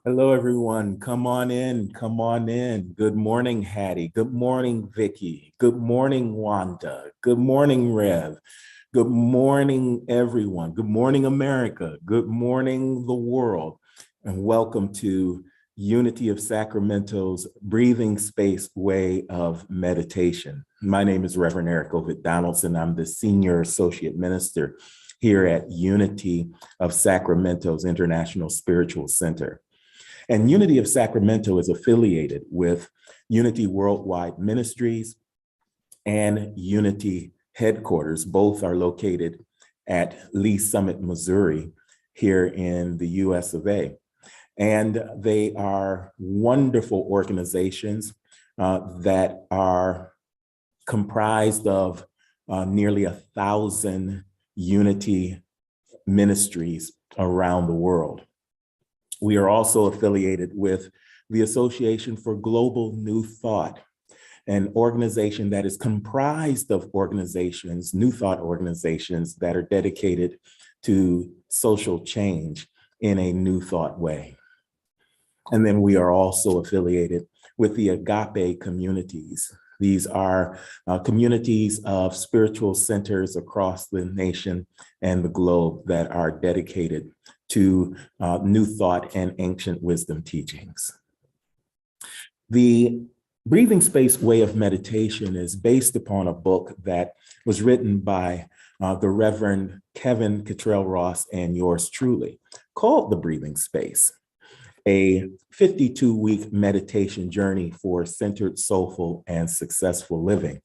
Hello, everyone. Come on in. Come on in. Good morning, Hattie. Good morning, Vicky. Good morning, Wanda. Good morning, Rev. Good morning, everyone. Good morning, America. Good morning, the world. And welcome to Unity of Sacramento's Breathing Space Way of Meditation. My name is Reverend Eric Ovid Donaldson. I'm the Senior Associate Minister here at Unity of Sacramento's International Spiritual Center. And Unity of Sacramento is affiliated with Unity Worldwide Ministries and Unity Headquarters. Both are located at Lee Summit, Missouri, here in the US of A. And they are wonderful organizations that are comprised of nearly 1,000 Unity ministries around the world. We are also affiliated with the Association for Global New Thought, an organization that is comprised of organizations, New Thought organizations that are dedicated to social change in a New Thought way. And then we are also affiliated with the Agape communities. These are communities of spiritual centers across the nation and the globe that are dedicated to New Thought and ancient wisdom teachings. The breathing space way of meditation is based upon a book that was written by the Reverend Kevin Cottrell Ross and yours truly, called The Breathing Space, a 52-week meditation journey for centered, soulful, and successful living.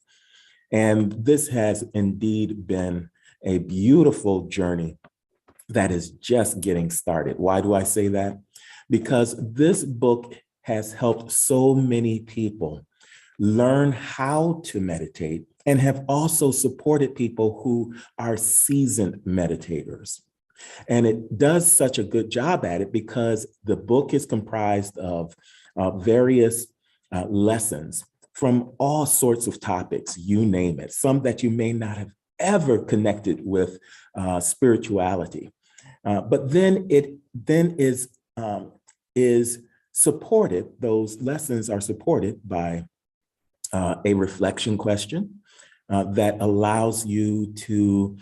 And this has indeed been a beautiful journey that is just getting started. Why do I say that? Because this book has helped so many people learn how to meditate and have also supported people who are seasoned meditators. And it does such a good job at it because the book is comprised of various lessons from all sorts of topics, you name it, some that you may not have ever connected with spirituality. But then it is supported, those lessons are supported by a reflection question that allows you to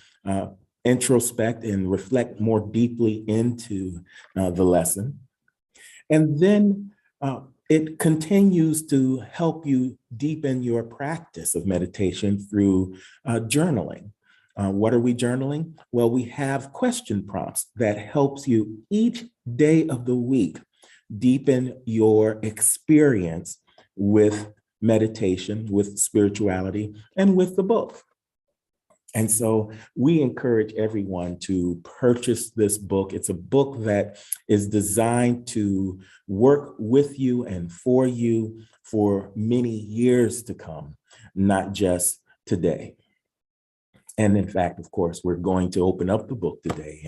introspect and reflect more deeply into the lesson. And then it continues to help you deepen your practice of meditation through journaling. What are we journaling? Well, we have question prompts that helps you each day of the week deepen your experience with meditation, with spirituality, and with the book. And so we encourage everyone to purchase this book. It's a book that is designed to work with you and for you for many years to come, not just today. And in fact, of course, we're going to open up the book today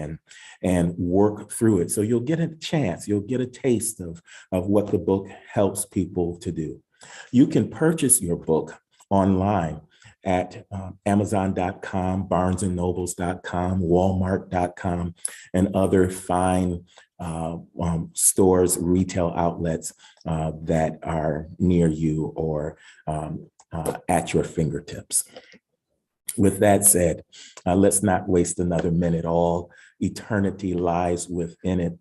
and work through it. So you'll get a chance, you'll get a taste of what the book helps people to do. You can purchase your book online at Amazon.com, BarnesandNobles.com, Walmart.com, and other fine stores, retail outlets that are near you or at your fingertips. With that said, let's not waste another minute. All eternity lies within it.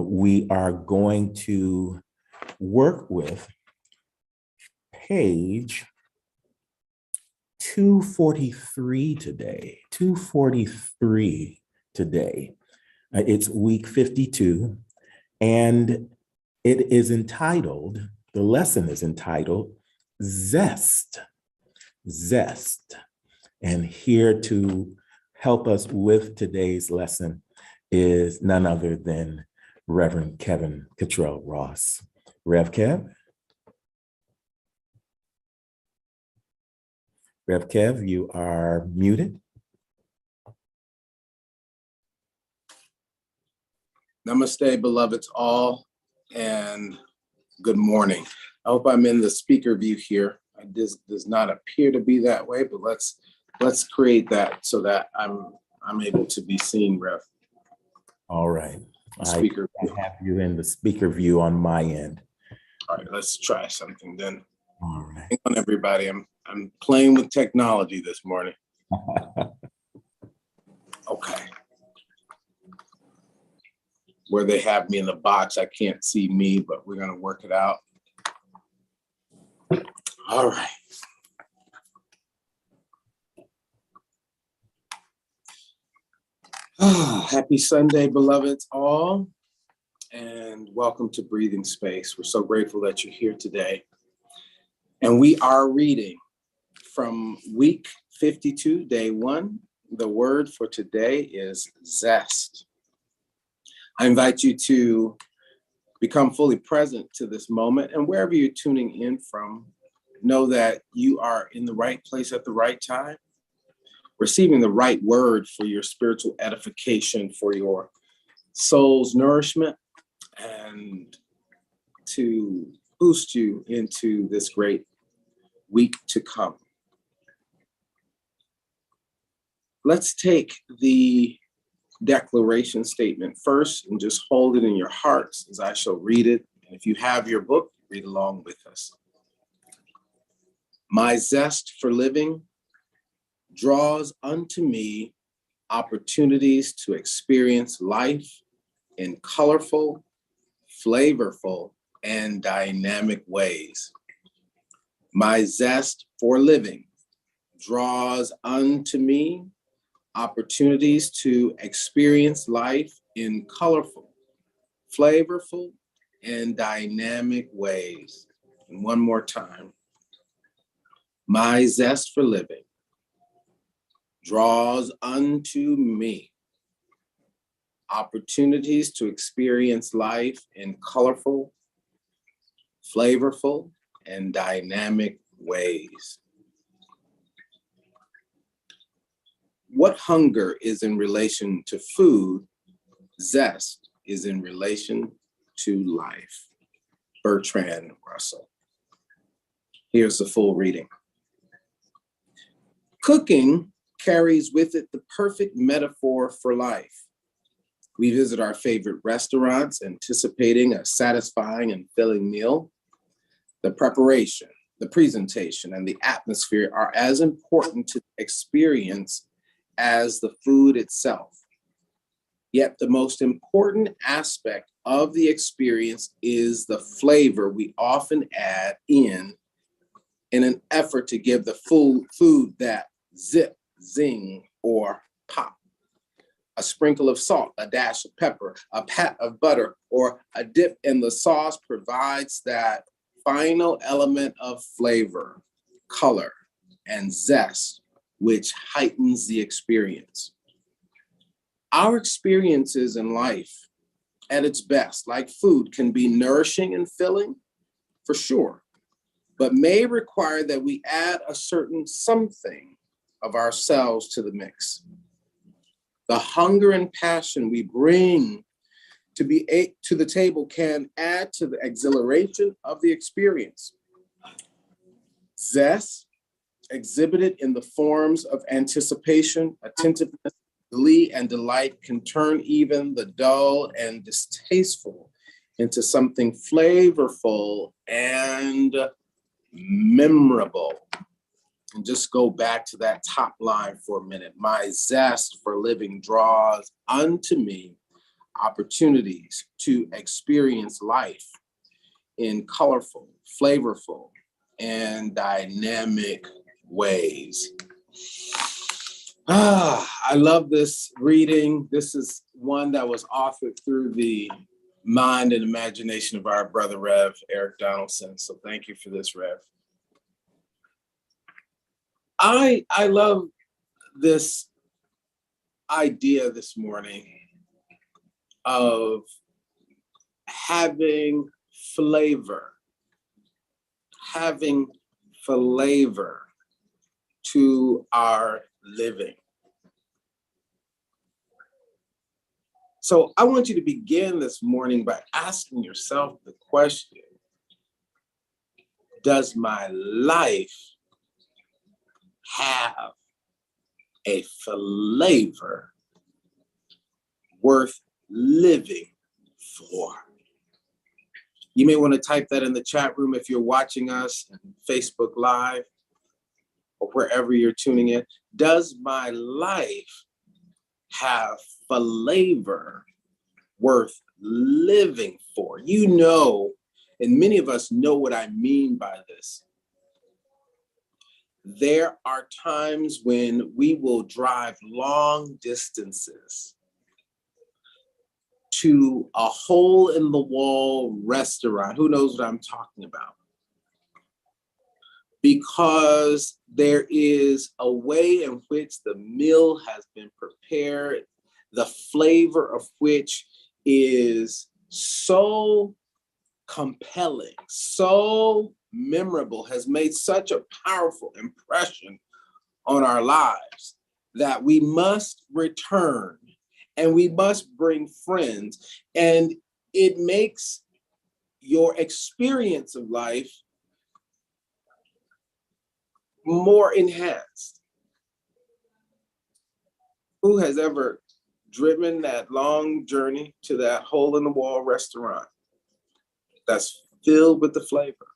We are going to work with page 243 today, 243 today. It's week 52, and it is entitled, the lesson is entitled, Zest, Zest. And here to help us with today's lesson is none other than Reverend Kevin Cottrell Ross. Rev Kev? Rev Kev, you are muted. Namaste, beloveds all, and good morning. I hope I'm in the speaker view here. This does not appear to be that way, but let's create that so that I'm able to be seen, Rev. All right. speaker I view. have you in the speaker view on my end. All right, let's try something then. All right. Hang on, everybody. I'm playing with technology this morning. Okay. Where they have me in the box, I can't see me, but we're gonna work it out. All right. Happy Sunday, beloveds all, and welcome to Breathing Space. We're so grateful that you're here today. And we are reading from week 52, day 1. The word for today is zest. I invite you to become fully present to this moment, and wherever you're tuning in from, know that you are in the right place at the right time, receiving the right word for your spiritual edification, for your soul's nourishment, and to boost you into this great week to come. Let's take the declaration statement first and just hold it in your hearts as I shall read it. And if you have your book, read along with us. My zest for living draws unto me opportunities to experience life in colorful, flavorful, and dynamic ways. My zest for living draws unto me opportunities to experience life in colorful, flavorful, and dynamic ways. And one more time. My zest for living draws unto me opportunities to experience life in colorful, flavorful, and dynamic ways. What hunger is in relation to food, zest is in relation to life. Bertrand Russell. Here's the full reading. Cooking carries with it the perfect metaphor for life. We visit our favorite restaurants, anticipating a satisfying and filling meal. The preparation, the presentation, and the atmosphere are as important to the experience as the food itself. Yet the most important aspect of the experience is the flavor we often add in an effort to give the food that zip, zing, or pop. A sprinkle of salt, a dash of pepper, a pat of butter, or a dip in the sauce provides that final element of flavor, color, and zest, which heightens the experience. Our experiences in life at its best, like food, can be nourishing and filling, for sure, but may require that we add a certain something of ourselves to the mix. The hunger and passion we bring to the table can add to the exhilaration of the experience. Zest, exhibited in the forms of anticipation, attentiveness, glee, and delight, can turn even the dull and distasteful into something flavorful and memorable. And just go back to that top line for a minute. My zest for living draws unto me opportunities to experience life in colorful, flavorful, and dynamic ways. I love this reading. This is one that was authored through the mind and imagination of our brother Rev, Eric Donaldson. So thank you for this, Rev. I love this idea this morning of having flavor to our living. So I want you to begin this morning by asking yourself the question, does my life have a flavor worth living for. You may want to type that in the chat room if you're watching us on Facebook Live or wherever you're tuning in. Does my life have flavor worth living for? You know, and many of us know what I mean by this. There are times when we will drive long distances to a hole-in-the-wall restaurant. Who knows what I'm talking about? Because there is a way in which the meal has been prepared, the flavor of which is so compelling, so memorable, has made such a powerful impression on our lives that we must return and we must bring friends. And it makes your experience of life more enhanced. Who has ever driven that long journey to that hole-in-the-wall restaurant that's filled with the flavor?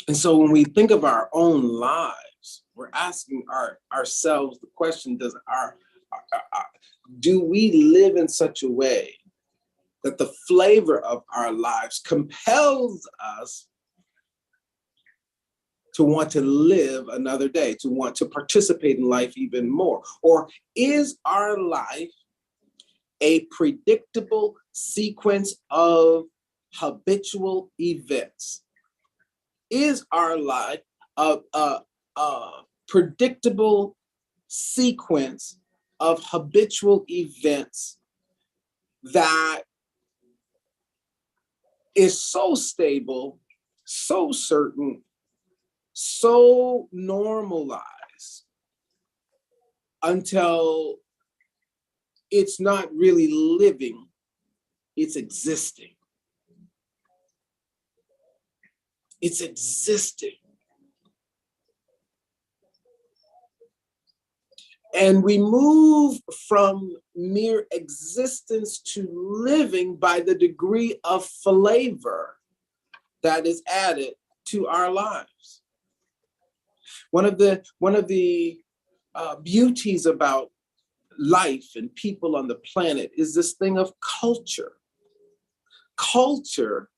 And so when we think of our own lives, we're asking ourselves the question, do we live in such a way that the flavor of our lives compels us to want to live another day, to want to participate in life even more? Or is our life a predictable sequence of habitual events? Is our life a predictable sequence of habitual events that is so stable, so certain, so normalized until it's not really living, it's existing. It's existing. And we move from mere existence to living by the degree of flavor that is added to our lives. One of the beauties about life and people on the planet is this thing of culture. Culture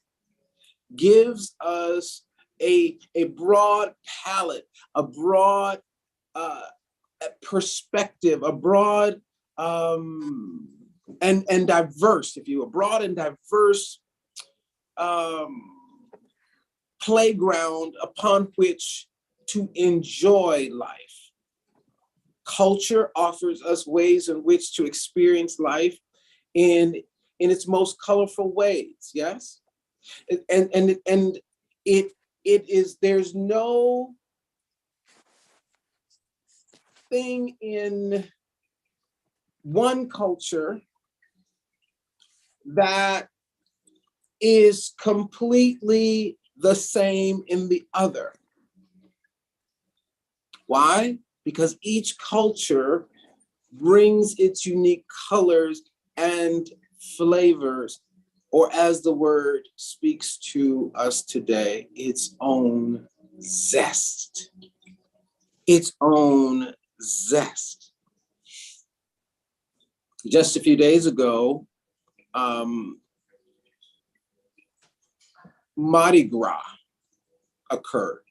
gives us a broad palette, a broad perspective, a broad and diverse, if you will, broad and diverse playground upon which to enjoy life. Culture offers us ways in which to experience life in its most colorful ways, yes? And it is, there's no thing in one culture that is completely the same in the other. Why? Because each culture brings its unique colors and flavors, or as the word speaks to us today, its own zest. Its own zest. Just a few days ago, Mardi Gras occurred.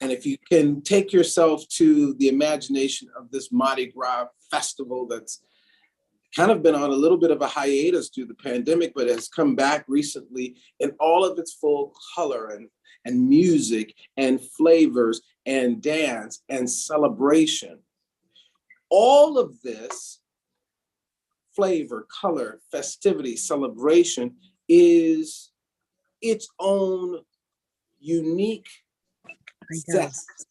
And if you can take yourself to the imagination of this Mardi Gras festival that's kind of been on a little bit of a hiatus due to the pandemic, but has come back recently in all of its full color and music and flavors and dance and celebration. All of this flavor, color, festivity, celebration is its own unique zest.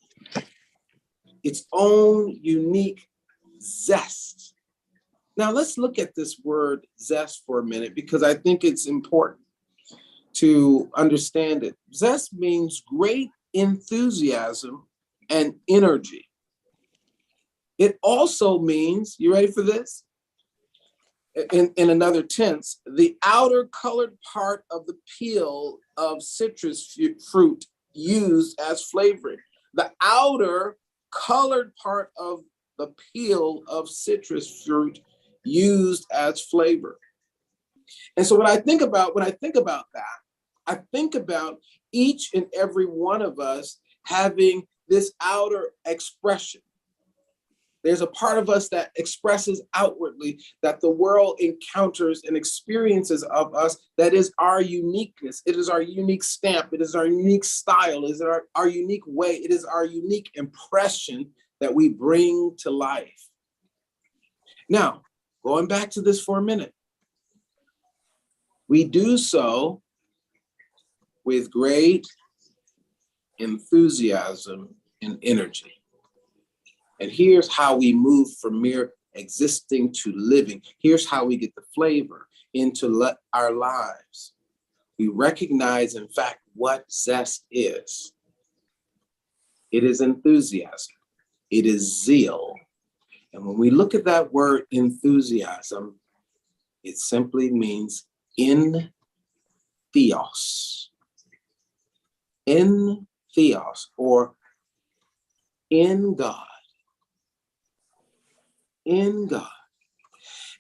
Its own unique zest. Now let's look at this word zest for a minute, because I think it's important to understand it. Zest means great enthusiasm and energy. It also means, you ready for this? In another tense, the outer colored part of the peel of citrus fruit used as flavoring. The outer colored part of the peel of citrus fruit used as flavor. And so when I think about that, I think about each and every one of us having this outer expression. There's a part of us that expresses outwardly, that the world encounters and experiences of us, that is our uniqueness. It is our unique stamp. It is our unique style. It is our unique way. It is our unique impression that we bring to life. Now, going back to this for a minute, we do so with great enthusiasm and energy. And here's how we move from mere existing to living. Here's how we get the flavor into our lives. We recognize, in fact, what zest is. It is enthusiasm. It is zeal. And when we look at that word enthusiasm, it simply means in theos. In theos, or in God. In God.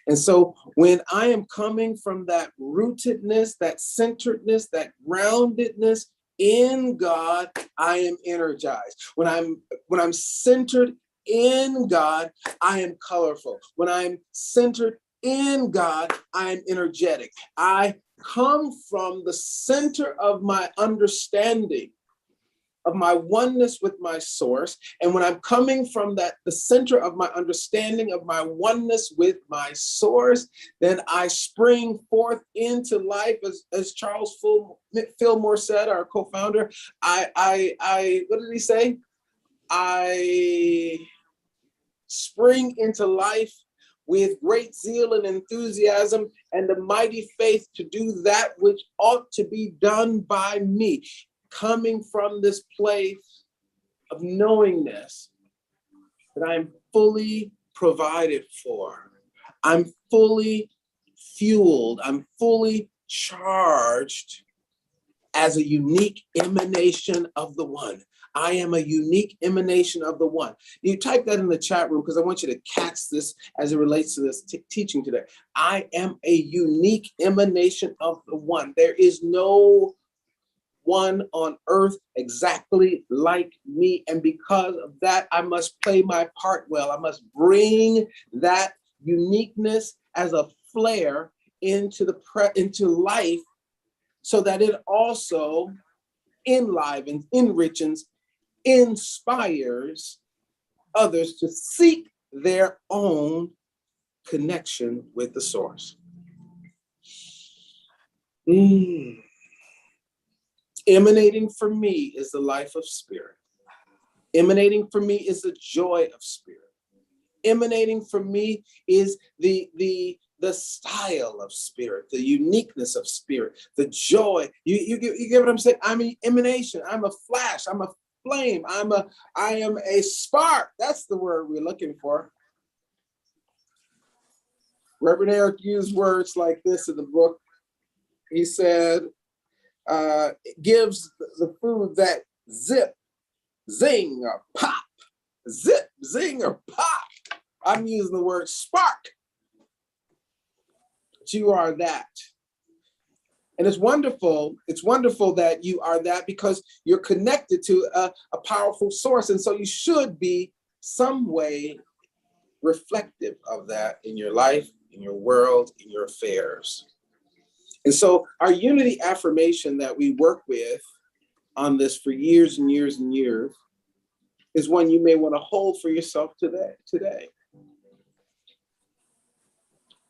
And so when I am coming from that rootedness, that centeredness, that groundedness in God, I am energized. When I'm centered in God, I am colorful. When I'm centered in God, I am energetic. I come from the center of my understanding of my oneness with my source. And when I'm coming from the center of my understanding of my oneness with my source, then I spring forth into life, as Charles Fillmore said, our co-founder. I what did he say? I spring into life with great zeal and enthusiasm and the mighty faith to do that which ought to be done by me. Coming from this place of knowingness that I'm fully provided for. I'm fully fueled. I'm fully charged as a unique emanation of the One. I am a unique emanation of the One. You type that in the chat room because I want you to catch this as it relates to this teaching today. I am a unique emanation of the One. There is no one on earth exactly like me. And because of that, I must play my part well. I must bring that uniqueness as a flair into life so that it also enlivens, enriches, inspires others to seek their own connection with the source. Emanating from me is the life of spirit. Emanating from me is the joy of spirit. Emanating from me is the style of spirit, the uniqueness of spirit, the joy. You get what I'm saying? I'm an emanation. I'm a flash. I'm a flame. I am a spark. That's the word we're looking for. Reverend Eric used words like this in the book. He said, gives the food that zip, zing, or pop. Zip, zing, or pop. I'm using the word spark. But you are that. And it's wonderful that you are that because you're connected to a powerful source. And so you should be some way reflective of that in your life, in your world, in your affairs. And so our unity affirmation that we work with on this for years and years and years is one you may want to hold for yourself today.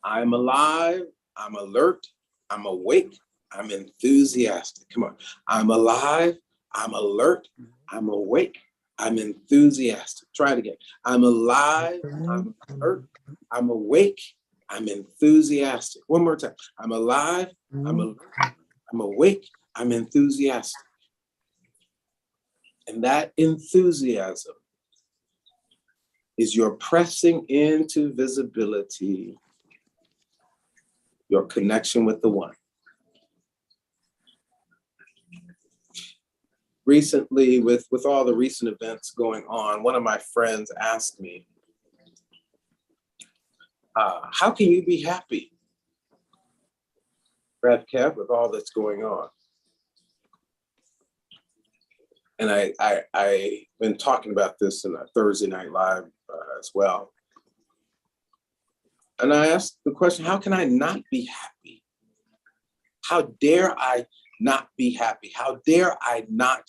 I'm alive, I'm alert, I'm awake, I'm enthusiastic. Come on. I'm alive, I'm alert, I'm awake, I'm enthusiastic. Try it again. I'm alive, I'm alert, I'm awake, I'm enthusiastic. One more time. I'm alive, I'm alert, I'm awake, I'm enthusiastic. And that enthusiasm is your pressing into visibility, your connection with the one. Recently, with all the recent events going on, one of my friends asked me, how can you be happy, Brad Kev, with all that's going on? And I've been talking about this in a Thursday Night Live as well. And I asked the question, how can I not be happy? How dare I not be happy? How dare I not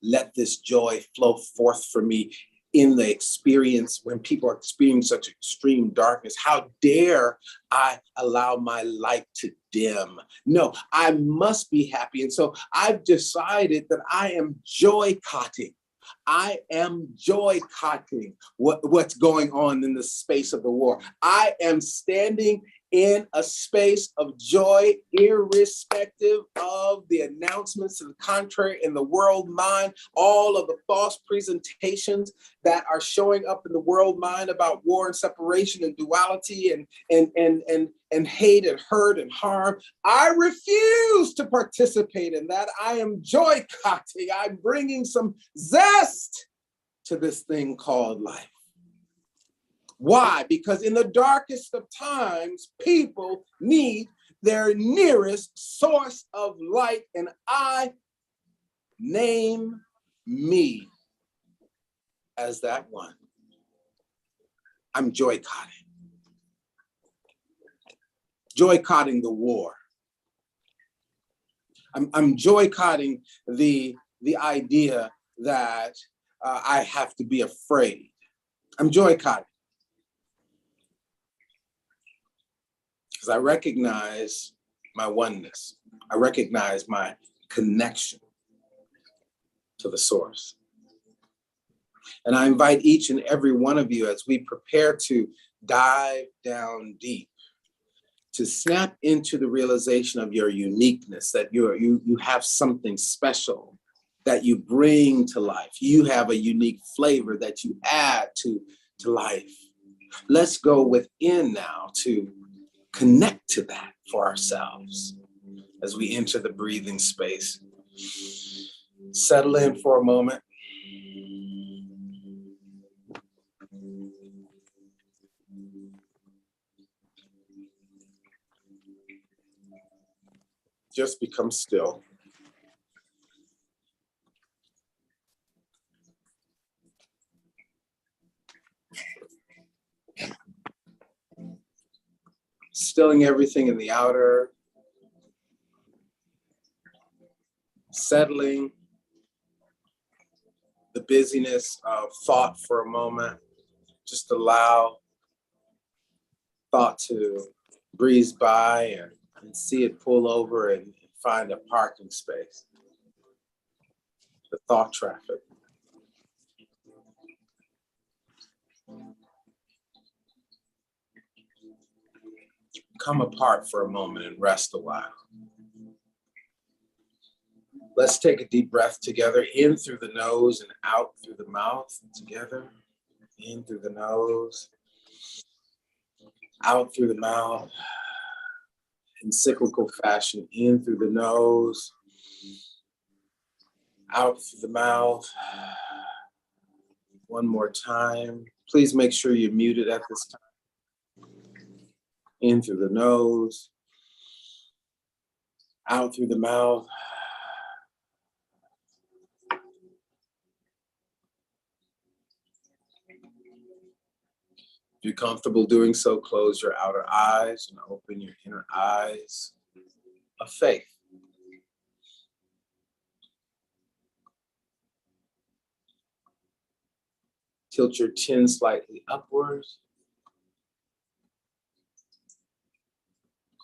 let this joy flow forth for me in the experience when people are experiencing such extreme darkness? How dare I allow my light to dim? No, I must be happy. And so I've decided that I am joy-cotting. I am joy-cotting what's going on in the space of the war. I am standing in a space of joy, irrespective of the announcements to the contrary in the world mind, all of the false presentations that are showing up in the world mind about war and separation and duality and hate and hurt and harm. I refuse to participate in that. I am joy-cotting. I'm bringing some zest to this thing called life. Why? Because in the darkest of times, people need their nearest source of light, and I name me as that one. I'm joy-cotting. Joy-cotting the war. I'm joy-cotting the idea that I have to be afraid. I'm joy-cotting. Because I recognize my oneness. I recognize my connection to the source. And I invite each and every one of you, as we prepare to dive down deep, to snap into the realization of your uniqueness, that you have something special that you bring to life. You have a unique flavor that you add to life. Let's go within now to connect to that for ourselves as we enter the breathing space. Settle in for a moment. Just become still. Stilling everything in the outer, settling the busyness of thought for a moment. Just allow thought to breeze by and see it pull over and find a parking space. The thought traffic. Come apart for a moment and rest a while. Let's take a deep breath together, in through the nose and out through the mouth together. In through the nose, out through the mouth, in cyclical fashion, in through the nose, out through the mouth. One more time. Please make sure you're muted at this time. In through the nose, out through the mouth. If you're comfortable doing so, close your outer eyes and open your inner eyes of faith. Tilt your chin slightly upwards,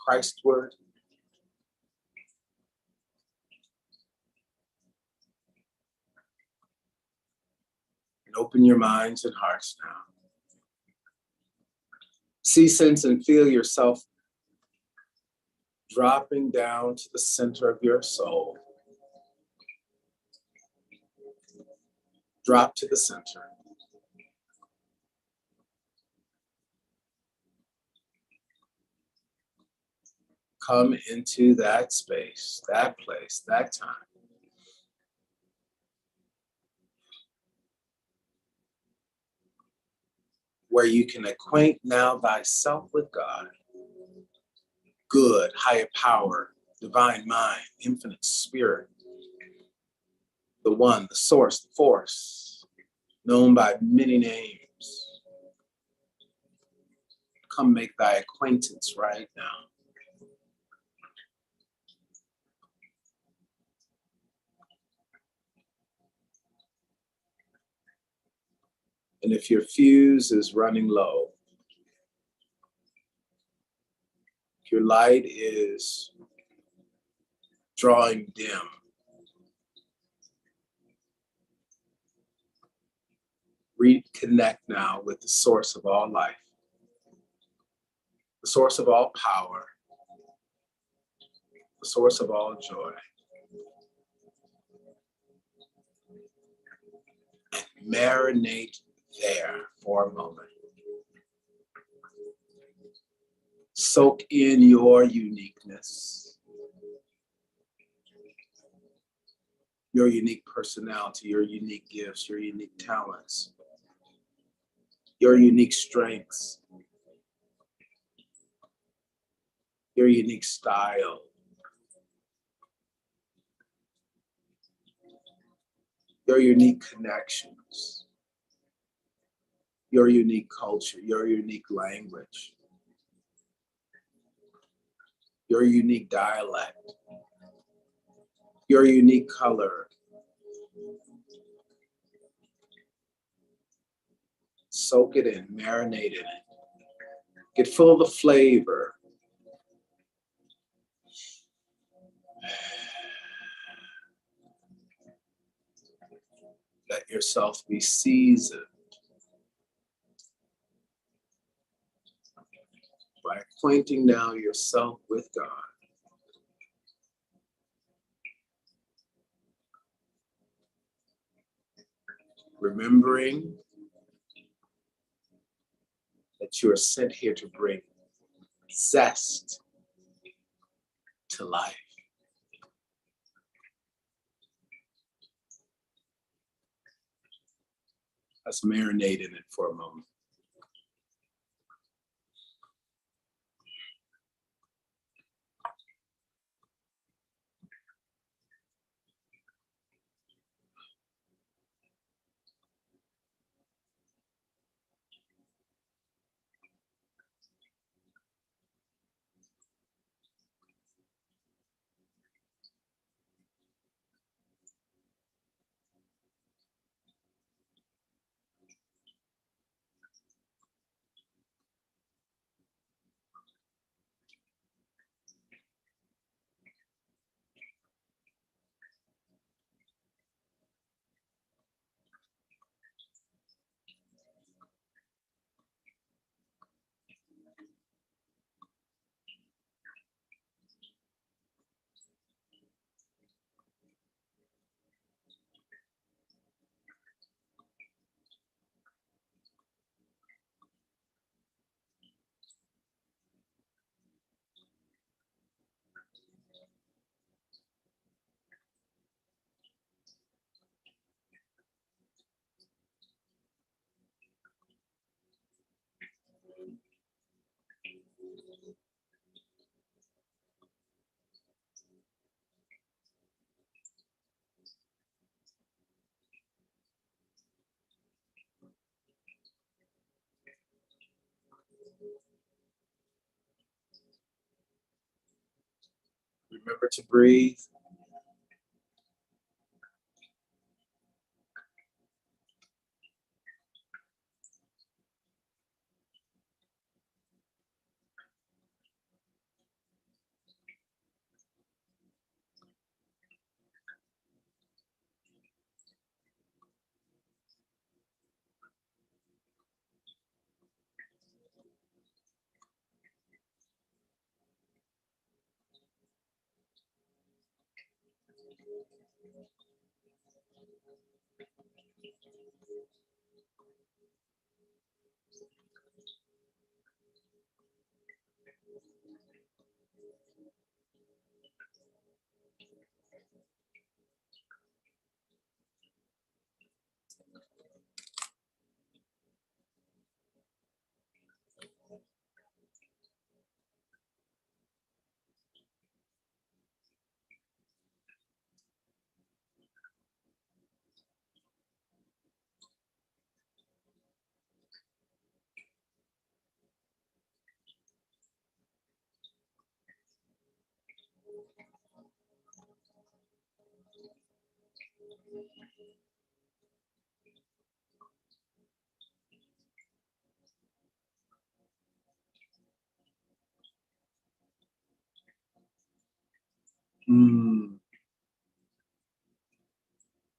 Christward. And open your minds and hearts now. See, sense, and feel yourself dropping down to the center of your soul. Drop to the center. come into that space, that place, that time. Where you can acquaint now thyself with God, good, higher power, divine mind, infinite spirit, the one, the source, the force, known by many names. Come make thy acquaintance right now. And if your fuse is running low, if your light is drawing dim, reconnect now with the source of all life, the source of all power, the source of all joy. And marinate there for a moment. Soak in your uniqueness, your unique personality, your unique gifts, your unique talents, your unique strengths, your unique style, your unique connections, your unique culture, your unique language, your unique dialect, your unique color. Soak it in, marinate in it. Get full of the flavor. Let yourself be seasoned by acquainting now yourself with God. Remembering that you are sent here to bring zest to life. Let's marinate in it for a moment. Remember to breathe.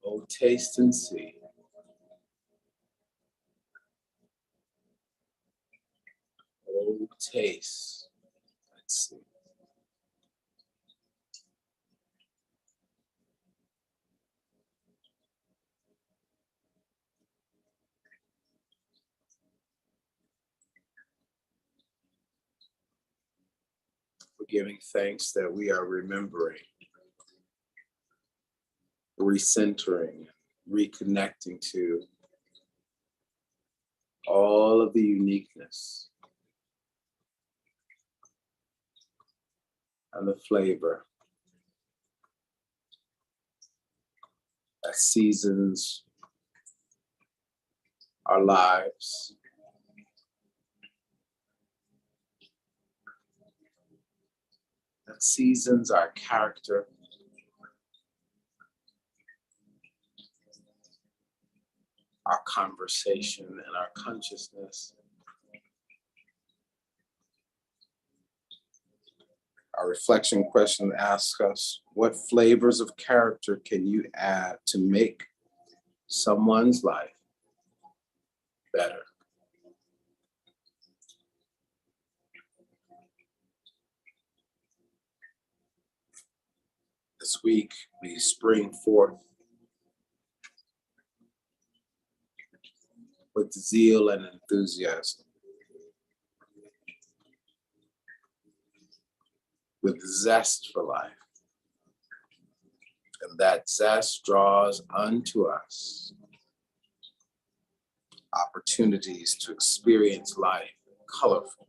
Oh, taste and see. Oh, taste. Let's see. We're giving thanks that we are remembering, recentering, reconnecting to all of the uniqueness and the flavor that seasons our lives. That seasons our character. Our conversation and our consciousness. Our reflection question asks us, what flavors of character can you add to make someone's life better? This week, we spring forth with zeal and enthusiasm, with zest for life. And that zest draws unto us opportunities to experience life in colorful,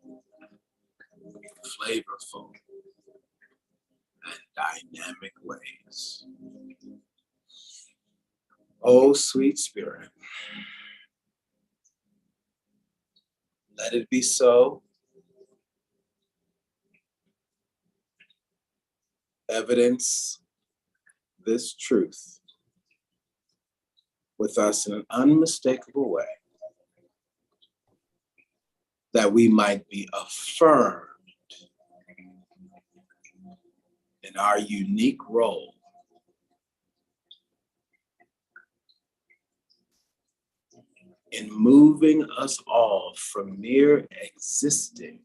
flavorful, and dynamic ways. Oh, sweet Spirit, let it be so. Evidence this truth with us in an unmistakable way, that we might be affirmed in our unique role in moving us all from mere existing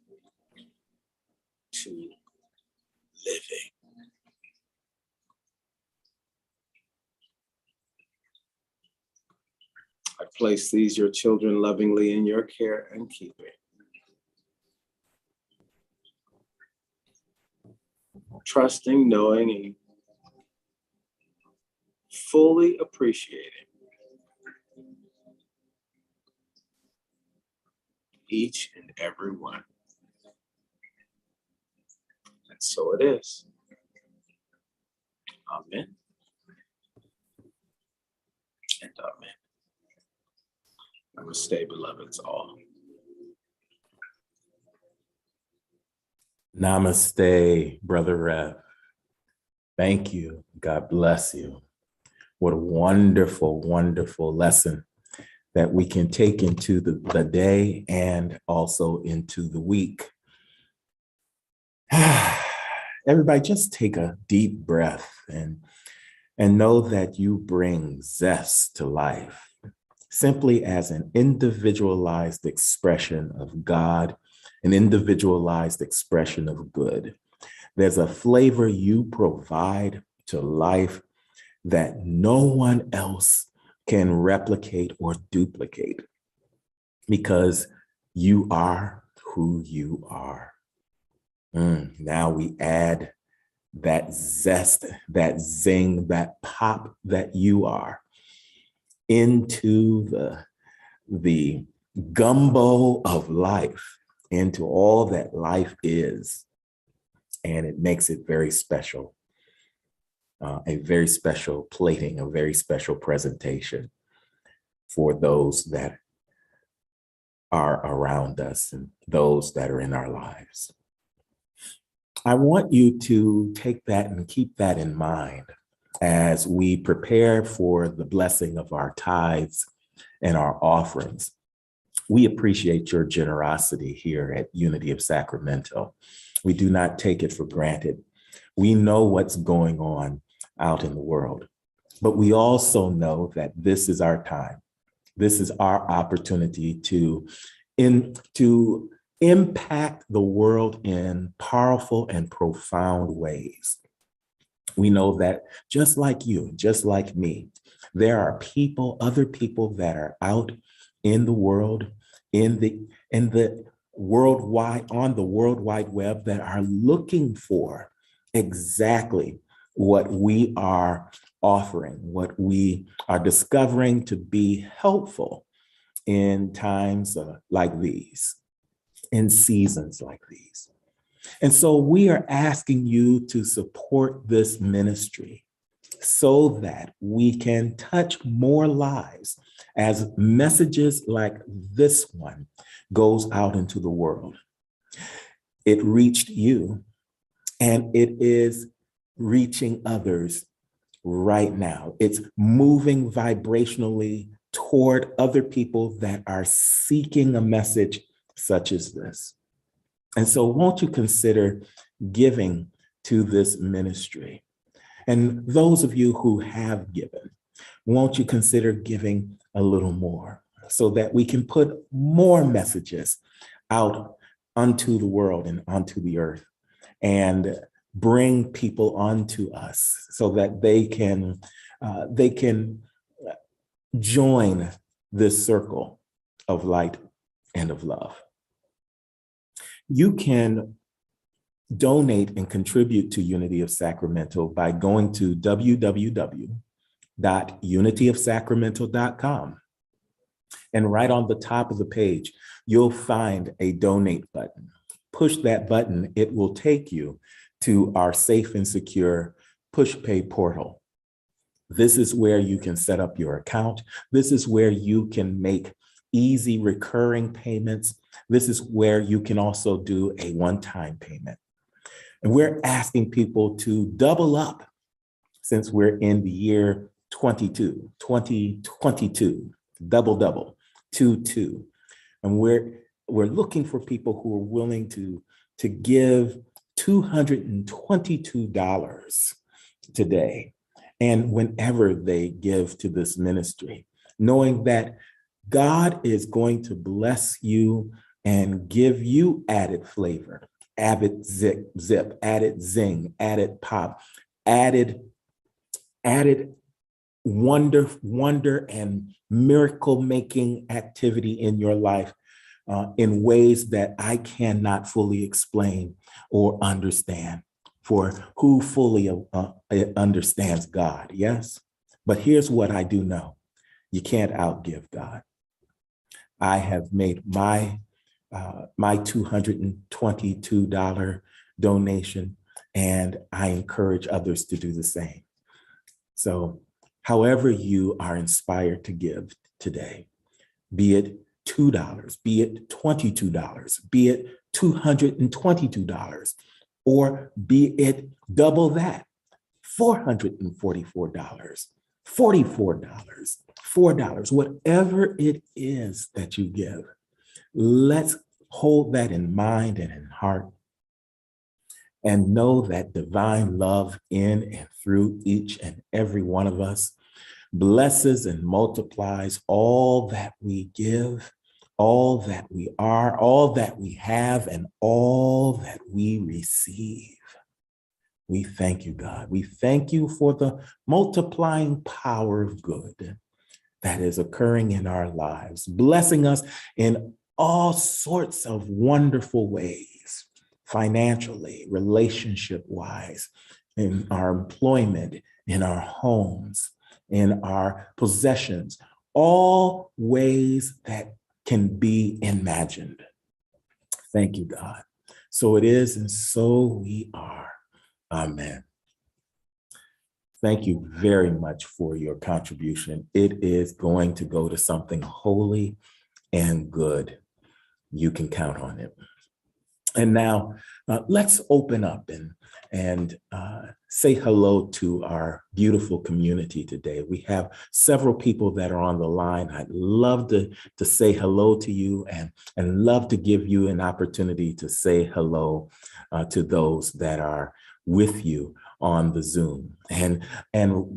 to living. I place these, your children, lovingly in your care and keeping. Trusting, knowing, and fully appreciating each and every one. And so it is. Amen. And amen. Namaste, beloveds all. Namaste, Brother Rev. Thank you. God bless you. What a wonderful, wonderful lesson that we can take into the day and also into the week. Everybody, just take a deep breath and know that you bring zest to life simply as an individualized expression of God, an individualized expression of good. There's a flavor you provide to life that no one else can replicate or duplicate, because you are who you are. Now we add that zest, that zing, that pop that you are into the gumbo of life, into all that life is. And it makes it very special, a very special plating, a very special presentation for those that are around us and those that are in our lives. I want you to take that and keep that in mind as we prepare for the blessing of our tithes and our offerings. We appreciate your generosity here at Unity of Sacramento. We do not take it for granted. We know what's going on out in the world, but we also know that this is our time. This is our opportunity to impact the world in powerful and profound ways. We know that just like you, just like me, there are people, other people that are out in the world, in the worldwide, on the World Wide Web, that are looking for exactly what we are offering, what we are discovering to be helpful in times like these, in seasons like these. And so we are asking you to support this ministry so that we can touch more lives as messages like this one goes out into the world. It reached you, and it is reaching others right now. It's moving vibrationally toward other people that are seeking a message such as this. And so won't you consider giving to this ministry? And those of you who have given, won't you consider giving a little more so that we can put more messages out onto the world and onto the earth and bring people onto us so that they can join this circle of light and of love. You can donate and contribute to Unity of Sacramento by going to www.unityofsacramento.com. And right on the top of the page, you'll find a donate button. Push that button, it will take you to our safe and secure PushPay portal. This is where you can set up your account. This is where you can make easy recurring payments. This is where you can also do a one-time payment. And we're asking people to double up since we're in the year 2022, double, 2. And we're looking for people who are willing to give $222 today and whenever they give to this ministry, knowing that God is going to bless you and give you added flavor, added zip, added zing, added pop, added wonder and miracle making activity in your life in ways that I cannot fully explain or understand. For who fully understands God, yes? But here's what I do know. You can't outgive God. I have made my $222 donation, and I encourage others to do the same. So however you are inspired to give today, be it $2, be it $22, be it $222, or be it double that, $444, $44, $4, whatever it is that you give, let's hold that in mind and in heart and know that divine love in and through each and every one of us blesses and multiplies all that we give, all that we are, all that we have, and all that we receive. We thank you, God. We thank you for the multiplying power of good that is occurring in our lives, blessing us in all sorts of wonderful ways. financially, relationship-wise, in our employment, in our homes, in our possessions, all ways that can be imagined. Thank you, God. So it is, and so we are. Amen. Thank you very much for your contribution. It is going to go to something holy and good. You can count on it. And now let's open up and say hello to our beautiful community today. We have several people that are on the line. I'd love to say hello to you and love to give you an opportunity to say hello to those that are with you on the Zoom. And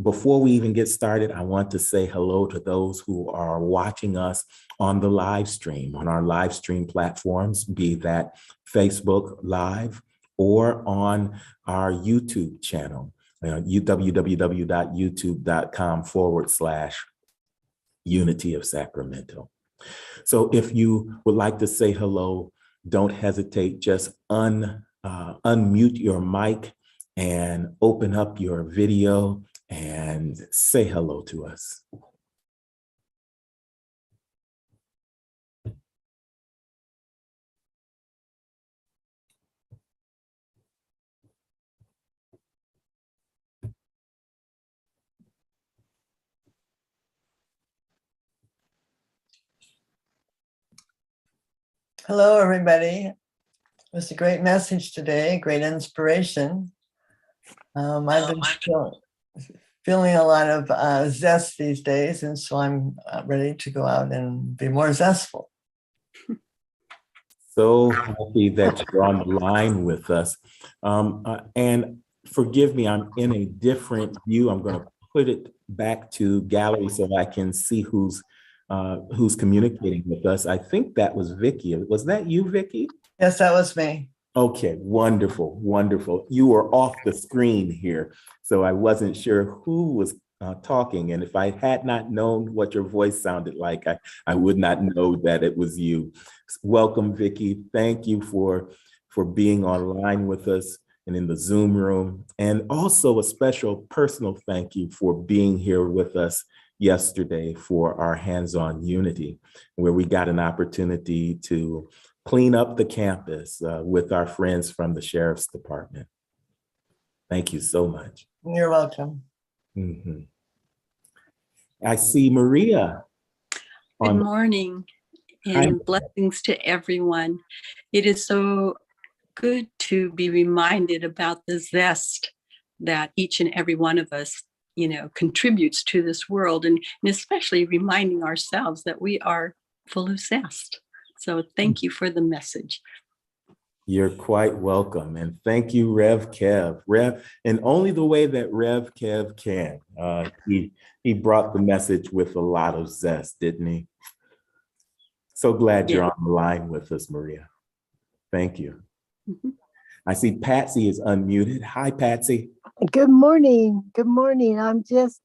before we even get started, I want to say hello to those who are watching us on the live stream, on our live stream platforms, be that Facebook Live or on our YouTube channel, www.youtube.com/Unity of Sacramento. So if you would like to say hello, don't hesitate, just unmute your mic and open up your video and say hello to us. Hello, everybody. It was a great message today, great inspiration. I've been feeling a lot of zest these days, and so I'm ready to go out and be more zestful. So happy that you're on the line with us. And forgive me, I'm in a different view. I'm going to put it back to gallery so I can see who's communicating with us. I think that was Vicky. Was that you, Vicky? Yes, that was me. Okay, wonderful, wonderful. You were off the screen here, so I wasn't sure who was talking. And if I had not known what your voice sounded like, I would not know that it was you. Welcome, Vicky. Thank you for being online with us and in the Zoom room. And also a special personal thank you for being here with us yesterday for our hands-on Unity, where we got an opportunity to clean up the campus with our friends from the Sheriff's Department. Thank you so much. You're welcome. Mm-hmm. I see Maria. Good morning and blessings to everyone. It is so good to be reminded about the zest that each and every one of us, contributes to this world, and especially reminding ourselves that we are full of zest. So thank you for the message. You're quite welcome. And thank you, Rev Kev. Rev, and only the way that Rev Kev can. He brought the message with a lot of zest, didn't he? So glad you're on the line with us, Maria. Thank you. Mm-hmm. I see Patsy is unmuted. Hi, Patsy. Good morning. Good morning. I'm just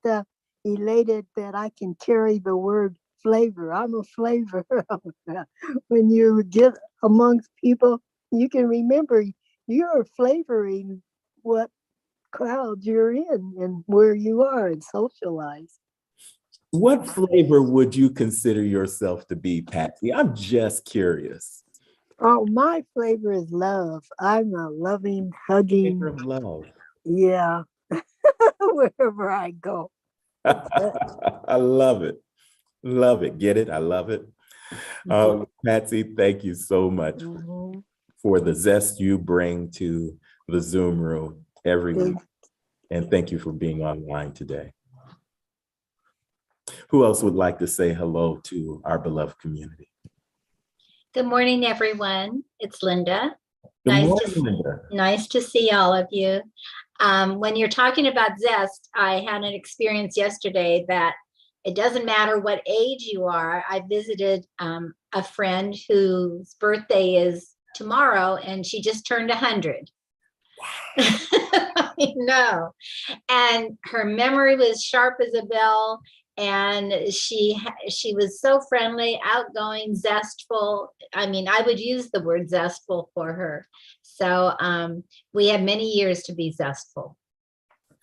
elated that I can carry the word flavor. I'm a flavor. When you get amongst people, you can remember you're flavoring what crowd you're in and where you are and socialize. What flavor would you consider yourself to be, Patsy? I'm just curious. Oh, my flavor is love. I'm a loving, hugging. Flavor of love. Yeah. Wherever I go. I love it. Love it. Get it? I love it. Patsy, thank you so much for the zest you bring to the Zoom room every week. And thank you for being online today. Who else would like to say hello to our beloved community? Good morning, everyone. It's Linda. Good morning, Linda. Nice to see all of you. When you're talking about zest, I had an experience yesterday that it doesn't matter what age you are. I visited a friend whose birthday is tomorrow, and she just turned 100. I know. And her memory was sharp as a bell. And she was so friendly, outgoing, zestful. I mean, I would use the word zestful for her. So we have many years to be zestful.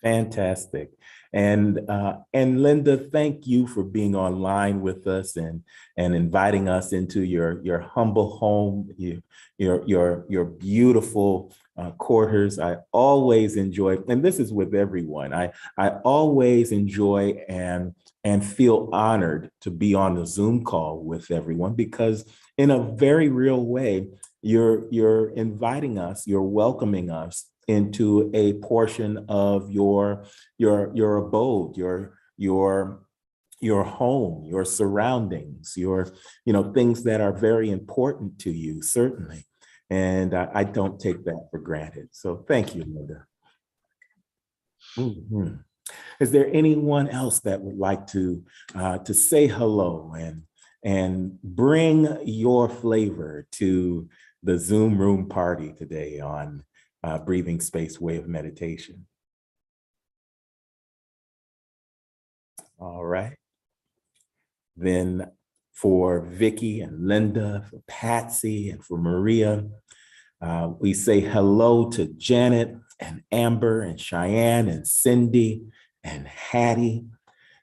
Fantastic. And Linda, thank you for being online with us and inviting us into your humble home, your beautiful quarters. I always enjoy, and this is with everyone. I always enjoy and feel honored to be on the Zoom call with everyone, because in a very real way, you're inviting us, you're welcoming us into a portion of your abode, your home, your surroundings, things that are very important to you, certainly. And I don't take that for granted. So thank you, Linda. Mm-hmm. Is there anyone else that would like to say hello and bring your flavor to the Zoom room party today on Breathing Space Way of Meditation? All right. Then for Vicky and Linda, for Patsy and for Maria, we say hello to Janet and Amber and Cheyenne and Cindy and Hattie,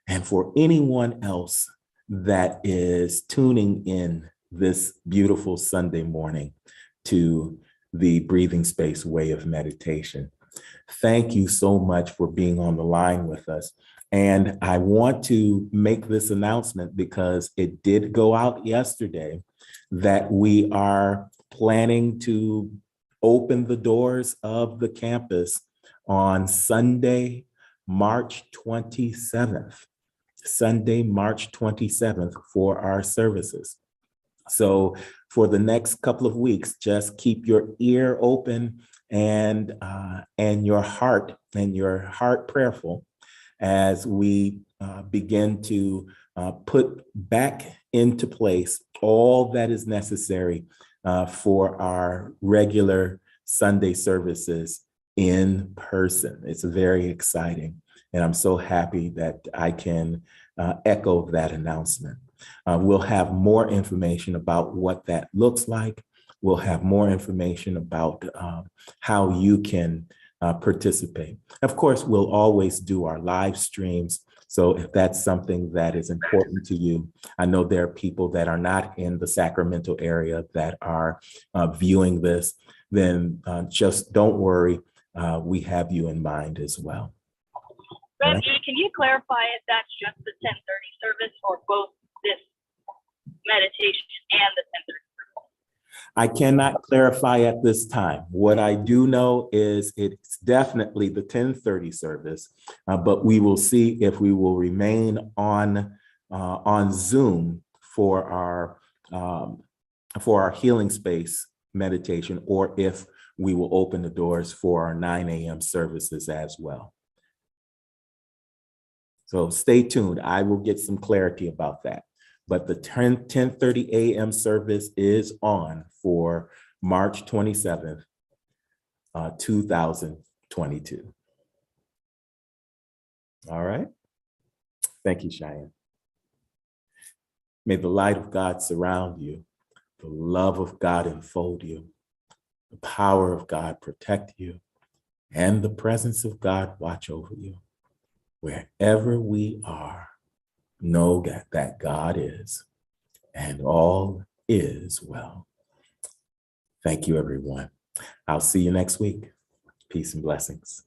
and for anyone else that is tuning in this beautiful Sunday morning to the Breathing Space Way of Meditation. Thank you so much for being on the line with us. And I want to make this announcement because it did go out yesterday that we are planning to open the doors of the campus on Sunday, March 27th. Sunday, March 27th for our services. So for the next couple of weeks, just keep your ear open and your heart prayerful as we begin to put back into place all that is necessary for our regular Sunday services in person. It's very exciting, and I'm so happy that I can echo that announcement. We'll have more information about what that looks like. We'll have more information about how you can participate. Of course, we'll always do our live streams. So if that's something that is important to you, I know there are people that are not in the Sacramento area that are viewing this, then just don't worry. We have you in mind as well. Rev E, can you clarify if that's just the 10:30 service or both this meditation and the 10:30 service? I cannot clarify at this time. What I do know is it's definitely the 10:30 service, but we will see if we will remain on Zoom for our healing space meditation, or if we will open the doors for our 9 a.m. services as well. So stay tuned. I will get some clarity about that. But the 10:30 a.m. service is on for March 27th, 2022. All right. Thank you, Cheyenne. May the light of God surround you, the love of God enfold you, the power of God protect you, and the presence of God watch over you. Wherever we are, know that God is, and all is well. Thank you, everyone. I'll see you next week. Peace and blessings.